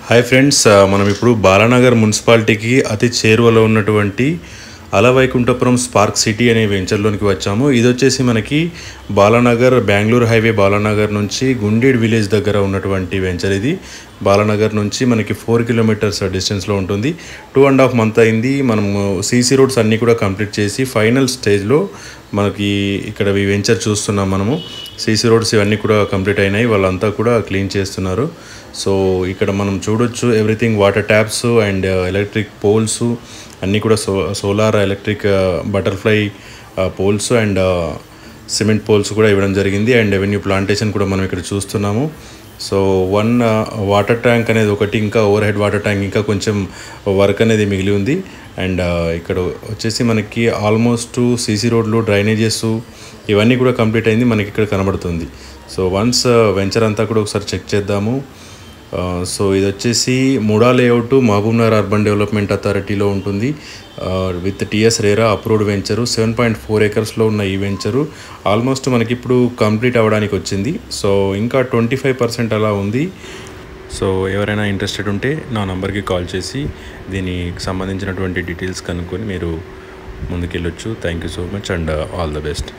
Hi friends, మనం ఇప్పుడు బాలానగర్ మున్సిపాలిటీకి అతి చేరువలో ఉన్నటువంటి అలవైకుంఠపురం స్పార్క్ సిటీ అనే వెంచర్లోనికి వచ్చాము. ఇది వచ్చేసి మనకి బాలానగర్ బెంగళూరు హైవే బాలానగర్ నుంచి గుండేడ్ విలేజ్ దగ్గర ఉన్నటువంటి వెంచర్. ఇది బాలానగర్ నుంచి మనకి 4 కిలోమీటర్స్ డిస్టెన్స్లో ఉంటుంది. 2.5 month అయింది. మనము సీసీ రోడ్స్ అన్నీ కూడా కంప్లీట్ చేసి ఫైనల్ స్టేజ్లో మనకి ఇక్కడ ఈ వెంచర్ చూస్తున్నాం. మనము సీసీ రోడ్స్ ఇవన్నీ కూడా కంప్లీట్ అయినాయి. వాళ్ళంతా కూడా క్లీన్ చేస్తున్నారు. సో ఇక్కడ మనం చూడొచ్చు everything, water taps and electric poles అన్నీ కూడా solar electric butterfly poles and cement poles కూడా ఇవ్వడం జరిగింది. అండ్ ఎవెన్యూ ప్లాంటేషన్ కూడా మనం ఇక్కడ చూస్తున్నాము. సో వాటర్ ట్యాంక్ అనేది ఒకటి, ఇంకా ఓవర్ హెడ్ వాటర్ ట్యాంక్ ఇంకా కొంచెం వర్క్ అనేది మిగిలి ఉంది. అండ్ ఇక్కడ వచ్చేసి మనకి ఆల్మోస్ట్ సీసీ రోడ్లు, డ్రైనేజెస్ ఇవన్నీ కూడా కంప్లీట్ అయింది మనకి ఇక్కడ కనబడుతుంది. సో వన్స్ వెంచర్ అంతా కూడా ఒకసారి చెక్ చేద్దాము. సో ఇది వచ్చేసి MUDA layout, Mahabubnagar urban development అథారిటీలో ఉంటుంది. With TS RERA approved venture. 7.4 acresలో ఉన్న ఈ వెంచరు ఆల్మోస్ట్ మనకి ఇప్పుడు కంప్లీట్ అవ్వడానికి వచ్చింది. సో ఇంకా 25% అలా ఉంది. సో ఎవరైనా ఇంట్రెస్టెడ్ ఉంటే నా నంబర్కి కాల్ చేసి దీనికి సంబంధించినటువంటి డీటెయిల్స్ కనుక్కొని మీరు ముందుకెళ్ళొచ్చు. Thank you so much and all the best.